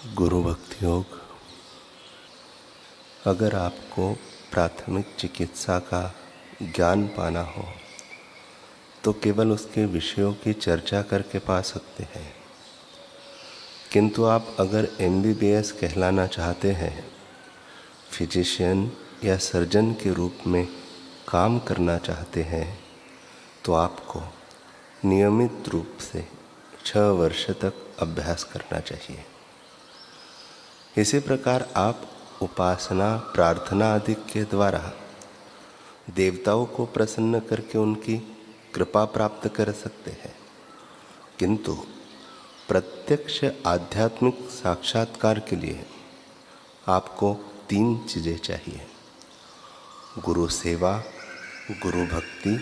गुरु भक्ति योग। अगर आपको प्राथमिक चिकित्सा का ज्ञान पाना हो तो केवल उसके विषयों की चर्चा करके पा सकते हैं, किंतु आप अगर MBBS कहलाना चाहते हैं, फिजिशियन या सर्जन के रूप में काम करना चाहते हैं, तो आपको नियमित रूप से 6 वर्ष तक अभ्यास करना चाहिए। इसी प्रकार आप उपासना, प्रार्थना आदि के द्वारा देवताओं को प्रसन्न करके उनकी कृपा प्राप्त कर सकते हैं, किंतु प्रत्यक्ष आध्यात्मिक साक्षात्कार के लिए आपको 3 चीज़ें चाहिए: गुरु सेवा, गुरु भक्ति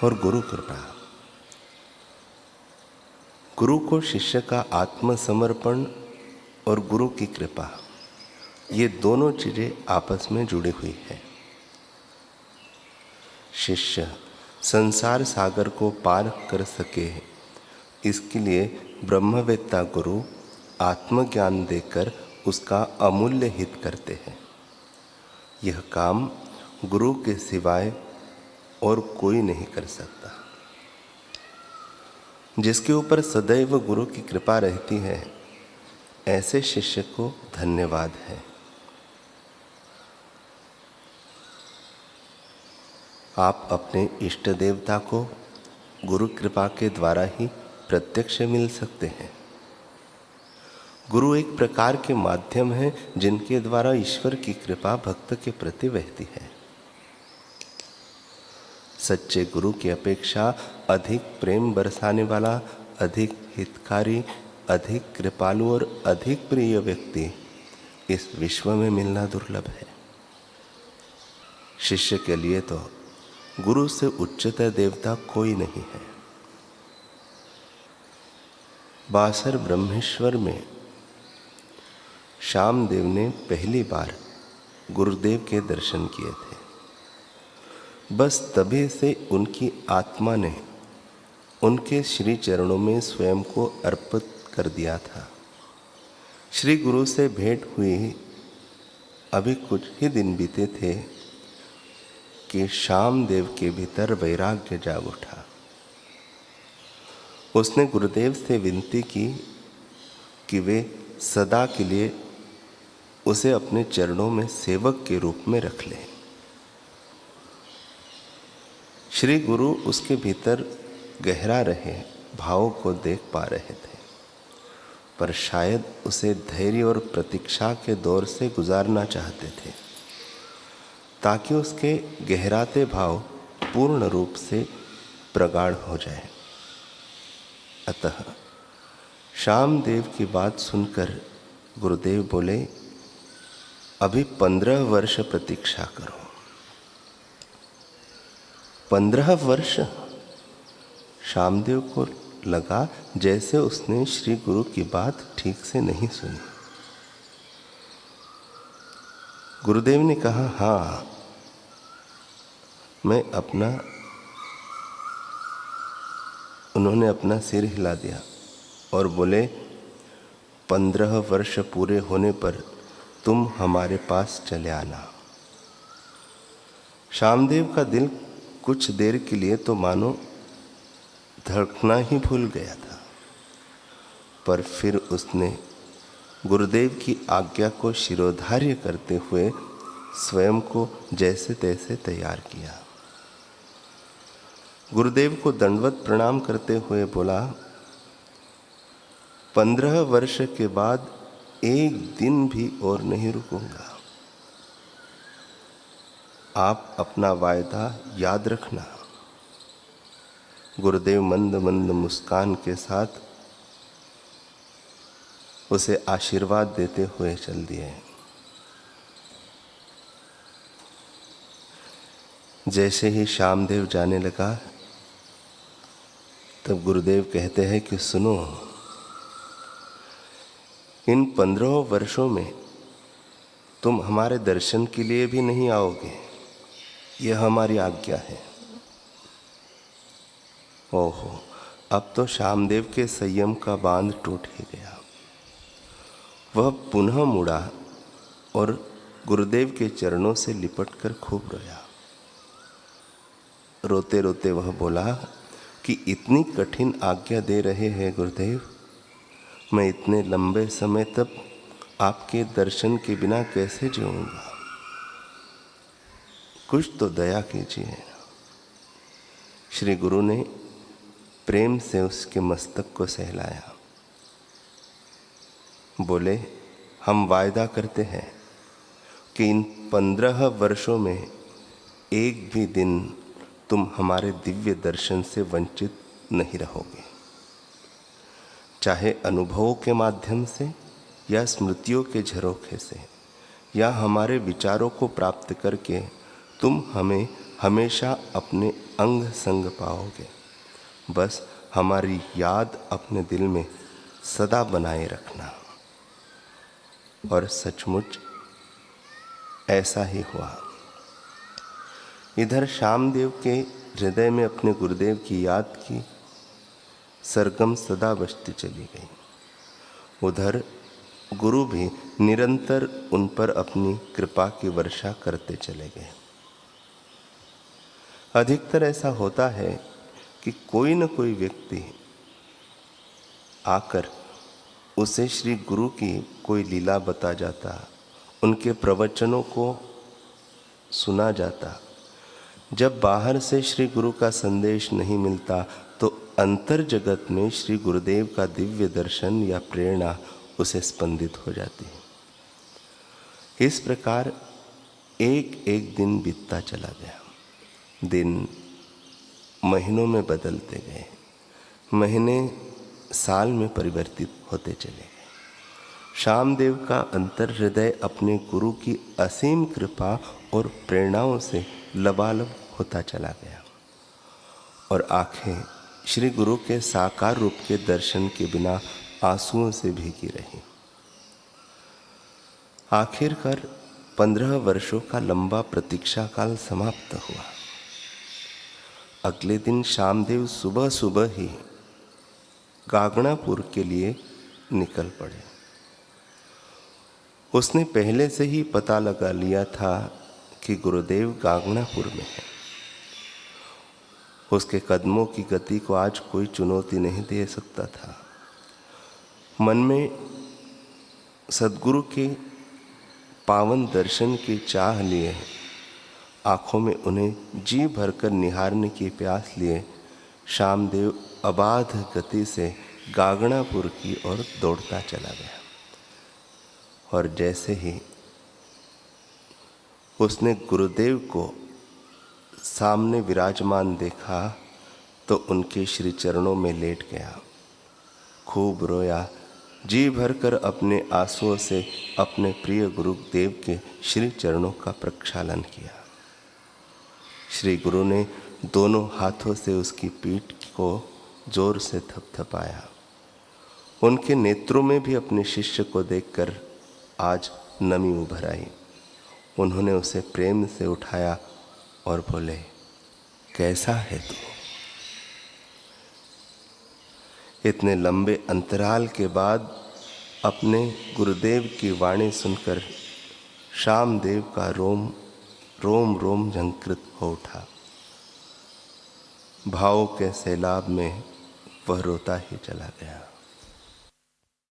और गुरु कृपा। गुरु को शिष्य का आत्मसमर्पण और गुरु की कृपा, ये दोनों चीज़ें आपस में जुड़ी हुई है। शिष्य संसार सागर को पार कर सके, इसके लिए ब्रह्मवेत्ता गुरु आत्मज्ञान देकर उसका अमूल्य हित करते हैं। यह काम गुरु के सिवाय और कोई नहीं कर सकता। जिसके ऊपर सदैव गुरु की कृपा रहती है, ऐसे शिष्य को धन्यवाद है। आप अपने इष्ट देवता को गुरु कृपा के द्वारा ही प्रत्यक्ष मिल सकते हैं। गुरु एक प्रकार के माध्यम हैं जिनके द्वारा ईश्वर की कृपा भक्त के प्रति बहती है। सच्चे गुरु की अपेक्षा अधिक प्रेम बरसाने वाला, अधिक हितकारी, अधिक कृपालु और अधिक प्रिय व्यक्ति इस विश्व में मिलना दुर्लभ है। शिष्य के लिए तो गुरु से उच्चतर देवता कोई नहीं है। बासर ब्रह्मेश्वर में श्यामदेव ने पहली बार गुरुदेव के दर्शन किए थे। बस तभी से उनकी आत्मा ने उनके श्री चरणों में स्वयं को अर्पित कर दिया था। श्री गुरु से भेंट हुई अभी कुछ ही दिन बीते थे कि श्यामदेव के भीतर वैराग्य जाग उठा। उसने गुरुदेव से विनती की कि वे सदा के लिए उसे अपने चरणों में सेवक के रूप में रख लें। श्री गुरु उसके भीतर गहरा रहे भाव को देख पा रहे थे, पर शायद उसे धैर्य और प्रतीक्षा के दौर से गुजारना चाहते थे, ताकि उसके गहराते भाव पूर्ण रूप से प्रगाढ़ हो जाए। अतः श्यामदेव की बात सुनकर गुरुदेव बोले, अभी 15 वर्ष प्रतीक्षा करो। 15 वर्ष? श्यामदेव को लगा जैसे उसने श्री गुरु की बात ठीक से नहीं सुनी। गुरुदेव ने कहा, हाँ, उन्होंने अपना सिर हिला दिया और बोले, 15 वर्ष पूरे होने पर तुम हमारे पास चले आना। श्यामदेव का दिल कुछ देर के लिए तो मानो धड़कना ही भूल गया था, पर फिर उसने गुरुदेव की आज्ञा को शिरोधार्य करते हुए स्वयं को जैसे तैसे तैयार किया। गुरुदेव को दंडवत प्रणाम करते हुए बोला, 15 वर्ष के बाद एक दिन भी और नहीं रुकूंगा। आप अपना वायदा याद रखना। गुरुदेव मंद मंद मुस्कान के साथ उसे आशीर्वाद देते हुए चल दिए। जैसे ही श्यामदेव जाने लगा, तब गुरुदेव कहते हैं कि सुनो, इन 15 वर्षों में तुम हमारे दर्शन के लिए भी नहीं आओगे, यह हमारी आज्ञा है। ओहो, अब तो श्यामदेव के संयम का बांध टूट ही गया। वह पुनः मुड़ा और गुरुदेव के चरणों से लिपटकर खूब रोया। रोते रोते वह बोला कि इतनी कठिन आज्ञा दे रहे हैं गुरुदेव, मैं इतने लंबे समय तक आपके दर्शन के बिना कैसे जीऊंगा, कुछ तो दया कीजिए। श्री गुरु ने प्रेम से उसके मस्तक को सहलाया। बोले, हम वायदा करते हैं कि इन 15 वर्षों में एक भी दिन तुम हमारे दिव्य दर्शन से वंचित नहीं रहोगे। चाहे अनुभवों के माध्यम से या स्मृतियों के झरोखे से या हमारे विचारों को प्राप्त करके तुम हमें हमेशा अपने अंग संग पाओगे। बस हमारी याद अपने दिल में सदा बनाए रखना। और सचमुच ऐसा ही हुआ। इधर श्यामदेव के हृदय में अपने गुरुदेव की याद की सरगम सदा बजती चली गई। उधर गुरु भी निरंतर उन पर अपनी कृपा की वर्षा करते चले गए। अधिकतर ऐसा होता है कि कोई न कोई व्यक्ति आकर उसे श्री गुरु की कोई लीला बता जाता, उनके प्रवचनों को सुना जाता। जब बाहर से श्री गुरु का संदेश नहीं मिलता तो अंतर जगत में श्री गुरुदेव का दिव्य दर्शन या प्रेरणा उसे स्पंदित हो जाती है। इस प्रकार एक एक दिन बीतता चला गया। दिन महीनों में बदलते गए, महीने साल में परिवर्तित होते चले गए। श्यामदेव का अंतर हृदय अपने गुरु की असीम कृपा और प्रेरणाओं से लबालब होता चला गया और आंखें श्री गुरु के साकार रूप के दर्शन के बिना आंसुओं से भीगी रही। आखिरकार 15 वर्षों का लंबा प्रतीक्षा काल समाप्त हुआ। अगले दिन श्यामदेव सुबह सुबह ही गागणापुर के लिए निकल पड़े। उसने पहले से ही पता लगा लिया था कि गुरुदेव गागणापुर में है। उसके कदमों की गति को आज कोई चुनौती नहीं दे सकता था। मन में सद्गुरु के पावन दर्शन की चाह लिए, आँखों में उन्हें जी भरकर निहारने की प्यास लिए श्यामदेव अबाध गति से गागणापुर की ओर दौड़ता चला गया। और जैसे ही उसने गुरुदेव को सामने विराजमान देखा तो उनके श्री चरणों में लेट गया, खूब रोया, जी भरकर अपने आंसुओं से अपने प्रिय गुरुदेव के श्री चरणों का प्रक्षालन किया। श्री गुरु ने दोनों हाथों से उसकी पीठ को जोर से थपथपाया। उनके नेत्रों में भी अपने शिष्य को देखकर आज नमी उभर आई। उन्होंने उसे प्रेम से उठाया और बोले, कैसा है तू? इतने लंबे अंतराल के बाद अपने गुरुदेव की वाणी सुनकर श्यामदेव का रोम रोम झंकृत हो उठा। भाव के सैलाब में वह रोता ही चला गया।